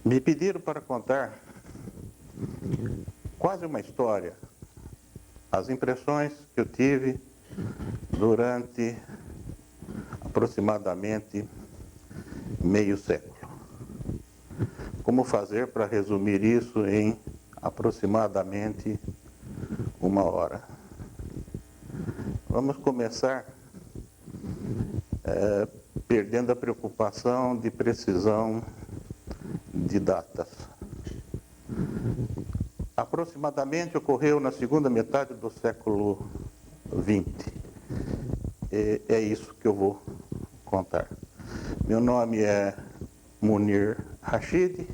Me pediram para contar quase uma história, as impressões que eu tive durante aproximadamente meio século. Como fazer para resumir isso em aproximadamente 1 hora? Vamos começar perdendo a preocupação de precisão de datas. Aproximadamente ocorreu na segunda metade do século XX. É isso que eu vou contar. Meu nome é Munir Rashid,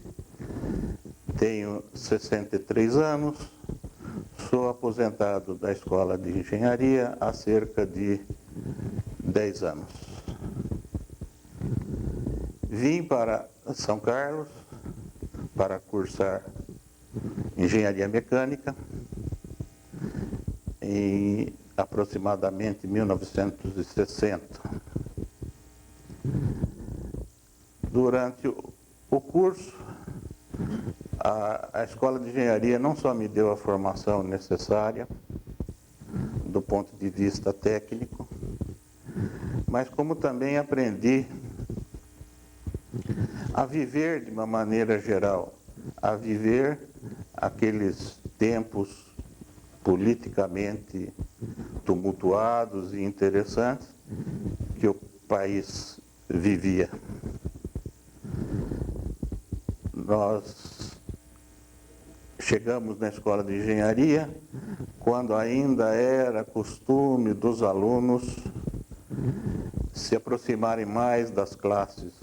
tenho 63 anos, sou aposentado da Escola de Engenharia há cerca de 10 anos. Vim para São Carlos para cursar Engenharia Mecânica em aproximadamente 1960. Durante o curso, a Escola de Engenharia não só me deu a formação necessária do ponto de vista técnico, mas como também aprendi a viver de uma maneira geral, a viver aqueles tempos politicamente tumultuados e interessantes que o país vivia. Nós chegamos na Escola de Engenharia quando ainda era costume dos alunos se aproximarem mais das classes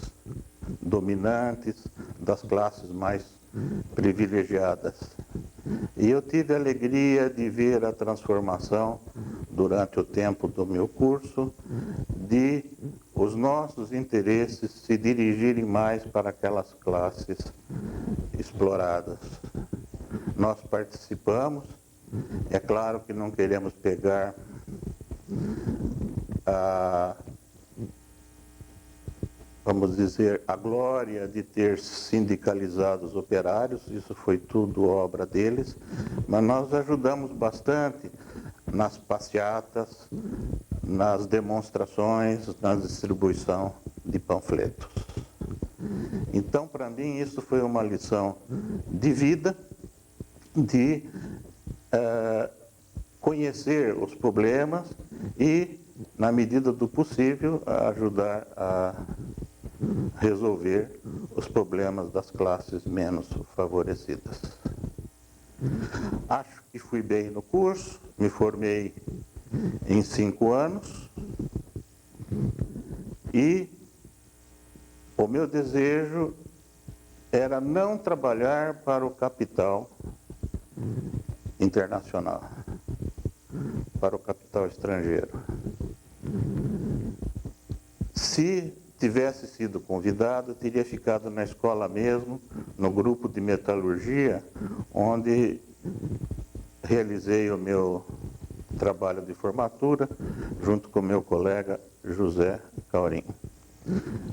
dominantes, das classes mais privilegiadas. E eu tive a alegria de ver a transformação durante o tempo do meu curso, de os nossos interesses se dirigirem mais para aquelas classes exploradas. Nós participamos, é claro que não queremos pegar vamos dizer, a glória de ter sindicalizado os operários, isso foi tudo obra deles, mas nós ajudamos bastante nas passeatas, nas demonstrações, na distribuição de panfletos. Então, para mim, isso foi uma lição de vida, de conhecer os problemas e, na medida do possível, ajudar a resolver os problemas das classes menos favorecidas. Acho que fui bem no curso, me formei em 5 anos e o meu desejo era não trabalhar para o capital internacional, para o capital estrangeiro. Se tivesse sido convidado, teria ficado na escola mesmo, no grupo de metalurgia, onde realizei o meu trabalho de formatura, junto com meu colega José Caurim.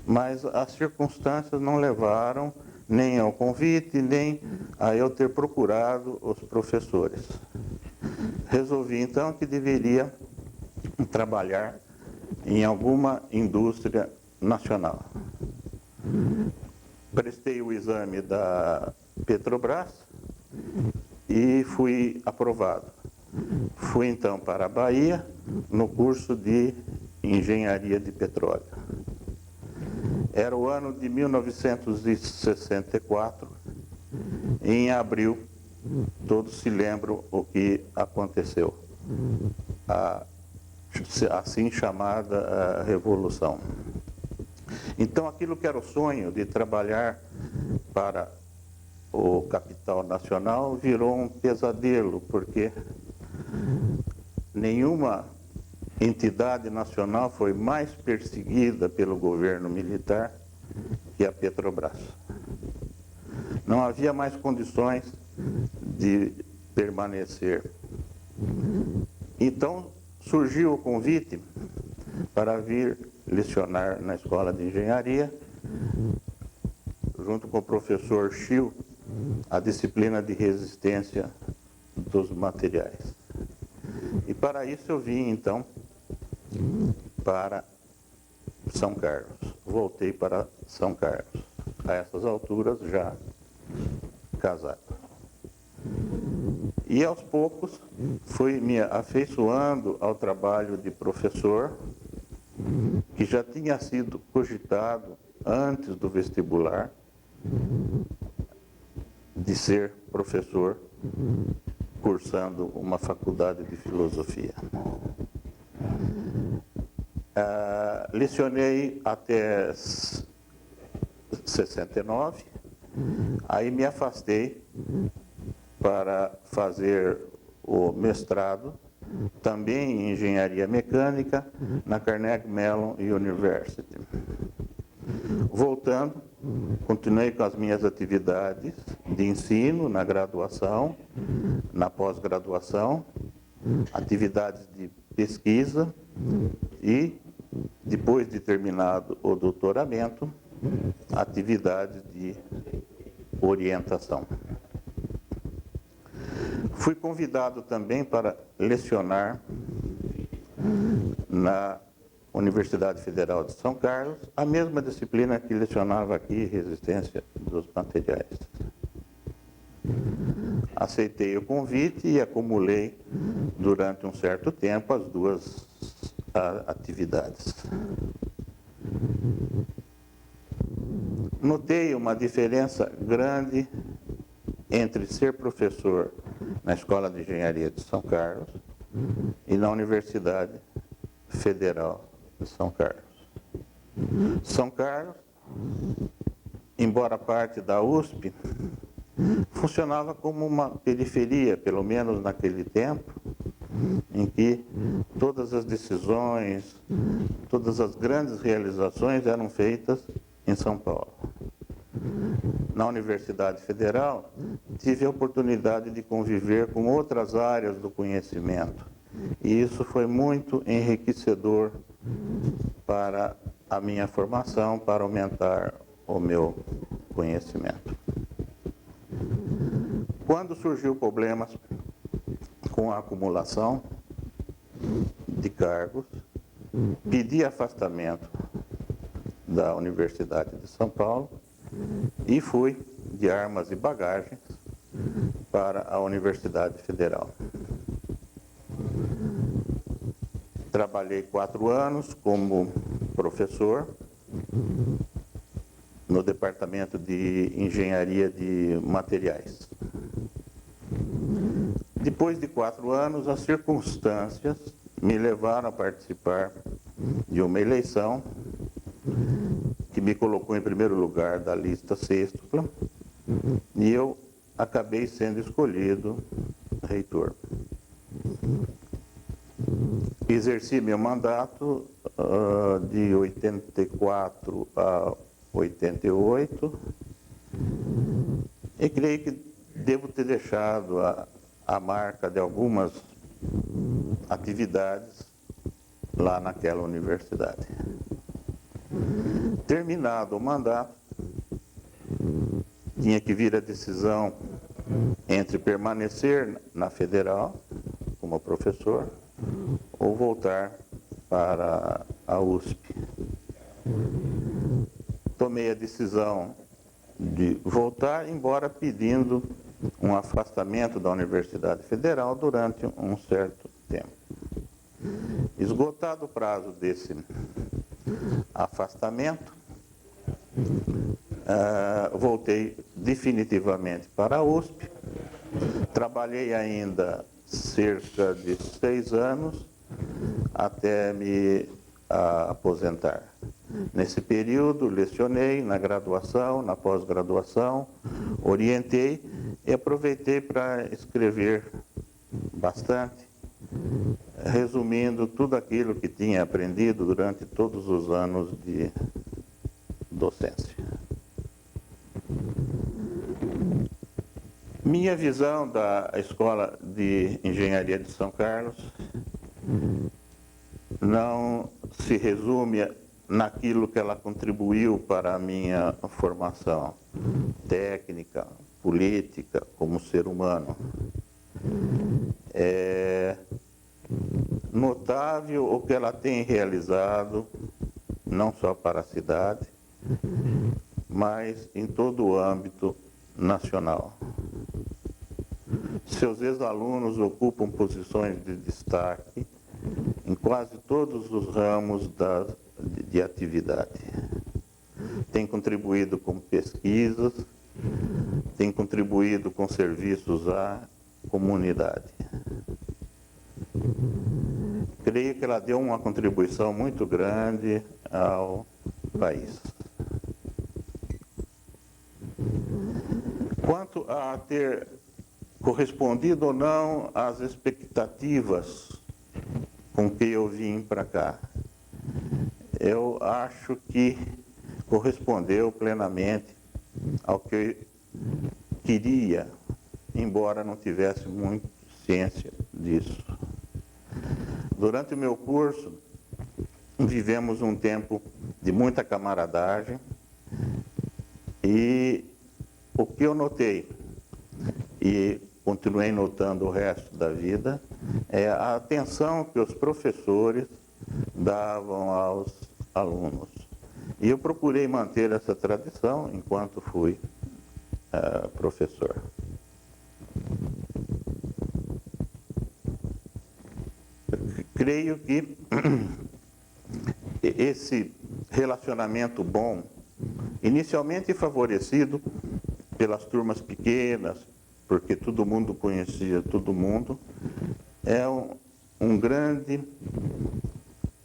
Mas as circunstâncias não levaram nem ao convite, nem a eu ter procurado os professores. Resolvi então que deveria trabalhar em alguma indústria nacional. Prestei o exame da Petrobras e fui aprovado. Fui então para a Bahia no curso de Engenharia de Petróleo. Era o ano de 1964, em abril, todos se lembram o que aconteceu, a assim chamada Revolução. Então, aquilo que era o sonho de trabalhar para o capital nacional virou um pesadelo, porque nenhuma entidade nacional foi mais perseguida pelo governo militar que a Petrobras. Não havia mais condições de permanecer. Então, surgiu o convite para vir lecionar na Escola de Engenharia, junto com o professor Schill, a disciplina de resistência dos materiais. E para isso eu vim, então, para São Carlos. Voltei para São Carlos, a essas alturas já casado. E aos poucos fui me afeiçoando ao trabalho de professor, que já tinha sido cogitado antes do vestibular, de ser professor, cursando uma faculdade de filosofia. Lecionei até 69, aí me afastei para fazer o mestrado, também em engenharia mecânica, na Carnegie Mellon University. Voltando, continuei com as minhas atividades de ensino na graduação, na pós-graduação, atividades de pesquisa e, depois de terminado o doutoramento, atividades de orientação. Fui convidado também para lecionar na Universidade Federal de São Carlos, a mesma disciplina que lecionava aqui, resistência dos materiais. Aceitei o convite e acumulei durante um certo tempo as duas atividades. Notei uma diferença grande entre ser professor na Escola de Engenharia de São Carlos e na Universidade Federal de São Carlos. São Carlos, embora parte da USP, funcionava como uma periferia, pelo menos naquele tempo, em que todas as decisões, todas as grandes realizações eram feitas em São Paulo. Na Universidade Federal, tive a oportunidade de conviver com outras áreas do conhecimento, e isso foi muito enriquecedor para a minha formação, para aumentar o meu conhecimento. Quando surgiu problemas com a acumulação de cargos, pedi afastamento da Universidade de São Paulo e fui de armas e bagagens para a Universidade Federal. Trabalhei 4 anos como professor no Departamento de Engenharia de Materiais. Depois de 4 anos, as circunstâncias me levaram a participar de uma eleição que me colocou em primeiro lugar da lista sextupla, e eu acabei sendo escolhido reitor. Exerci meu mandato de 84 a 88 e creio que devo ter deixado a marca de algumas atividades lá naquela universidade. Terminado o mandato, tinha que vir a decisão entre permanecer na Federal como professor ou voltar para a USP. Tomei a decisão de voltar, embora pedindo um afastamento da Universidade Federal durante um certo tempo. Esgotado o prazo desse afastamento, voltei definitivamente para a USP. Trabalhei ainda cerca de 6 anos até me aposentar. Nesse período, lecionei na graduação, na pós-graduação, orientei e aproveitei para escrever bastante, resumindo tudo aquilo que tinha aprendido durante todos os anos de docência. Minha visão da Escola de Engenharia de São Carlos não se resume naquilo que ela contribuiu para a minha formação técnica, política, como ser humano. É notável o que ela tem realizado, não só para a cidade, mas em todo o âmbito nacional. Seus ex-alunos ocupam posições de destaque em quase todos os ramos de atividade. Tem contribuído com pesquisas, tem contribuído com serviços à comunidade. Creio que ela deu uma contribuição muito grande ao país. Quanto a ter correspondido ou não às expectativas com que eu vim para cá, eu acho que correspondeu plenamente ao que eu queria, embora não tivesse muita ciência disso. Durante o meu curso, vivemos um tempo de muita camaradagem e o que eu notei, e continuei notando o resto da vida, é a atenção que os professores davam aos alunos. E eu procurei manter essa tradição enquanto fui professor. Creio que esse relacionamento bom, inicialmente favorecido pelas turmas pequenas, porque todo mundo conhecia todo mundo, é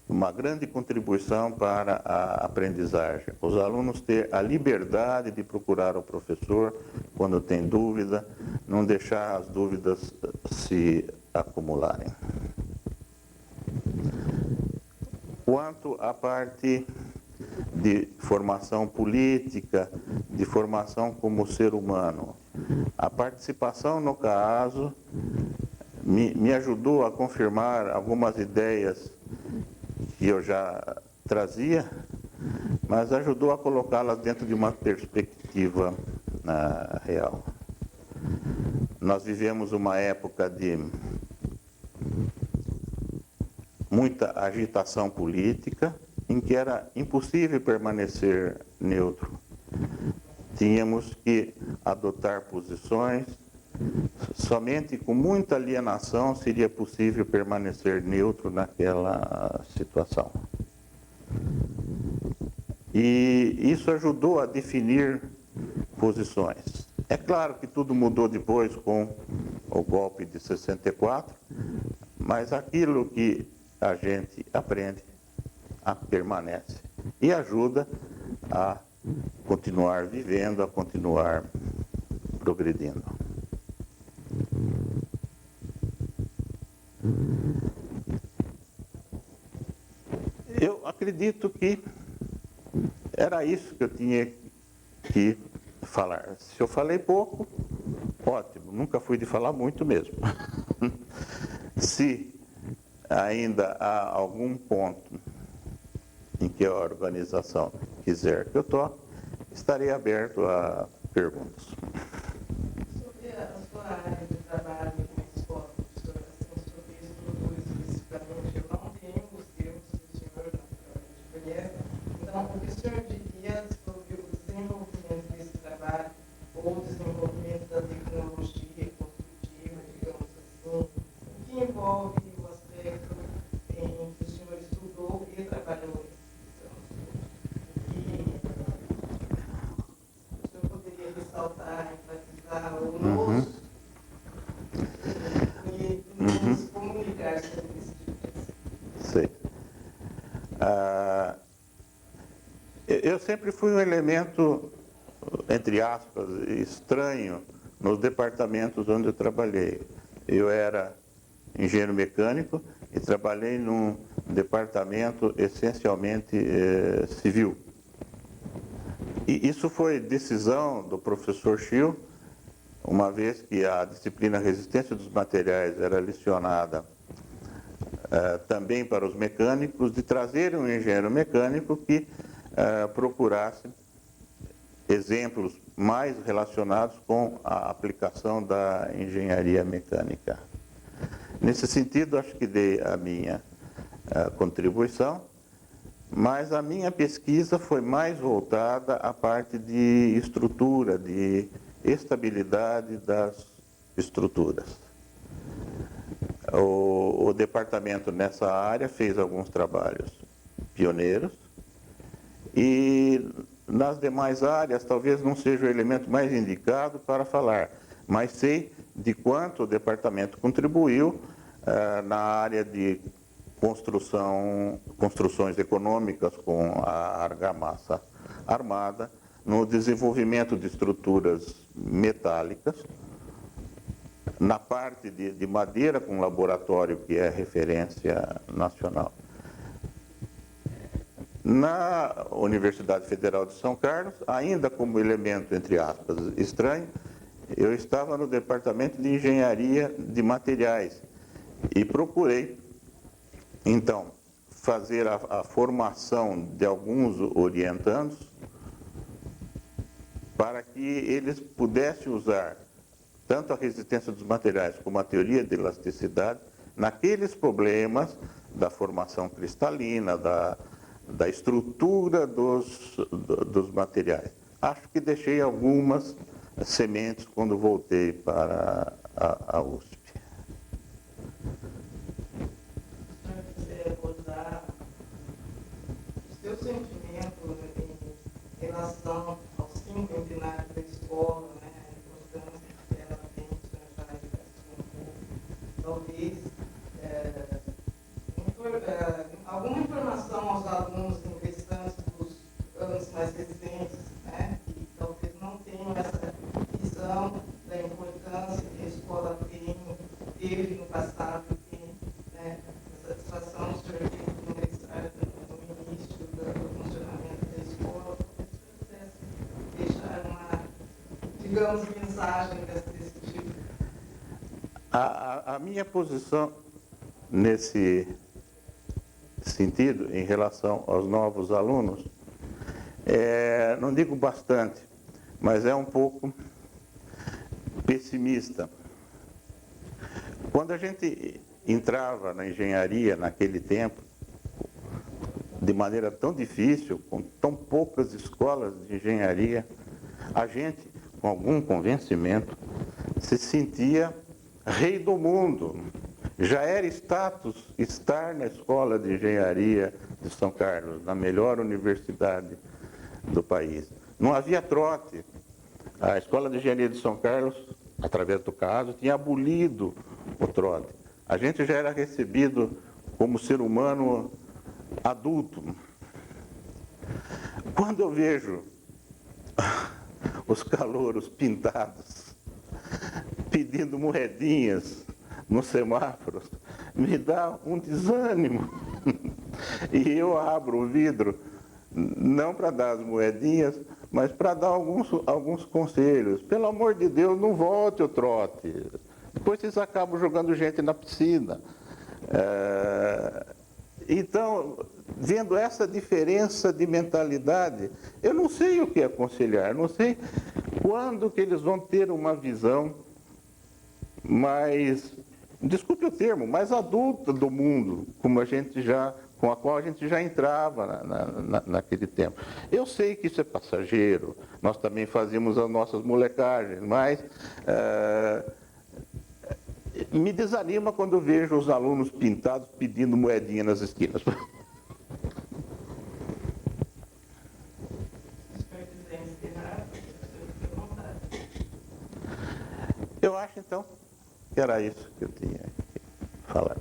uma grande contribuição para a aprendizagem. Os alunos ter a liberdade de procurar o professor quando tem dúvida, não deixar as dúvidas se acumularem. Quanto à parte de formação política, de formação como ser humano, a participação no CAASO me ajudou a confirmar algumas ideias que eu já trazia, mas ajudou a colocá-las dentro de uma perspectiva real. Nós vivemos uma época de muita agitação política, em que era impossível permanecer neutro. Tínhamos que adotar posições, somente com muita alienação seria possível permanecer neutro naquela situação. E isso ajudou a definir posições. É claro que tudo mudou depois com o golpe de 64, mas aquilo que a gente aprende permanece e ajuda a continuar vivendo, a continuar progredindo. Eu acredito que era isso que eu tinha que falar. Se eu falei pouco, ótimo, nunca fui de falar muito mesmo. Se ainda há algum ponto em que a organização quiser que eu toque, estarei aberto a perguntas. Sobre a sua área de trabalho com escola, professor, sobre isso tudo especificamente, eu não tenho os termos que o senhor naturalmente conhece. Então, o que o senhor diria sobre o desenvolvimento desse trabalho, ou o desenvolvimento da tecnologia construtiva, digamos assim, o que envolve o aspecto em que o senhor estudou e trabalhou? Ressaltar, enfatizar ou nos comunicar sobre esse tipo de... Sei. Eu sempre fui um elemento, entre aspas, estranho nos departamentos onde eu trabalhei. Eu era engenheiro mecânico e trabalhei num departamento essencialmente civil. E isso foi decisão do professor Schill, uma vez que a disciplina resistência dos materiais era lecionada também para os mecânicos, de trazer um engenheiro mecânico que procurasse exemplos mais relacionados com a aplicação da engenharia mecânica. Nesse sentido, acho que dei a minha contribuição, mas a minha pesquisa foi mais voltada à parte de estrutura, de estabilidade das estruturas. O departamento nessa área fez alguns trabalhos pioneiros e nas demais áreas talvez não seja o elemento mais indicado para falar, mas sei de quanto o departamento contribuiu na área de construções econômicas com a argamassa armada, no desenvolvimento de estruturas metálicas, na parte de madeira com laboratório, que é referência nacional. Na Universidade Federal de São Carlos, ainda como elemento, entre aspas, estranho, eu estava no departamento de engenharia de materiais e procurei, então, fazer a formação de alguns orientandos para que eles pudessem usar tanto a resistência dos materiais como a teoria de elasticidade naqueles problemas da formação cristalina, da estrutura dos materiais. Acho que deixei algumas sementes quando voltei para a USP. Se o senhor quiser abordar o seu sentimento em relação aos 5 centenários da escola, né, a importância que ela tem, o senhor já expressou um pouco, talvez alguma informação aos alunos restantes dos anos mais recentes, né, que talvez não tenham essa visão da importância que a escola teve no passado, tem, né, a satisfação do senhor no início do funcionamento da escola, talvez o senhor pudesse deixar uma, digamos, mensagem desse tipo. A minha posição nesse sentido, em relação aos novos alunos, não digo bastante, mas é um pouco pessimista. Quando a gente entrava na engenharia naquele tempo, de maneira tão difícil, com tão poucas escolas de engenharia, a gente, com algum convencimento, se sentia rei do mundo. Já era status estar na Escola de Engenharia de São Carlos, na melhor universidade do país. Não havia trote. A Escola de Engenharia de São Carlos, através do caso, tinha abolido o trote. A gente já era recebido como ser humano adulto. Quando eu vejo os calouros pintados, pedindo moedinhas nos semáforos, me dá um desânimo. E eu abro o vidro, não para dar as moedinhas, mas para dar alguns conselhos. Pelo amor de Deus, não volte ao trote. Depois vocês acabam jogando gente na piscina. Então, vendo essa diferença de mentalidade, eu não sei o que aconselhar, não sei quando que eles vão ter uma visão mais, desculpe o termo, mais adulta do mundo, com a qual a gente já entrava naquele tempo. Eu sei que isso é passageiro, nós também fazíamos as nossas molecagens, mas me desanima quando eu vejo os alunos pintados pedindo moedinha nas esquinas. Se o senhor quiser encerrar, fique à vontade. Eu acho, então, que era isso que eu tinha que falar.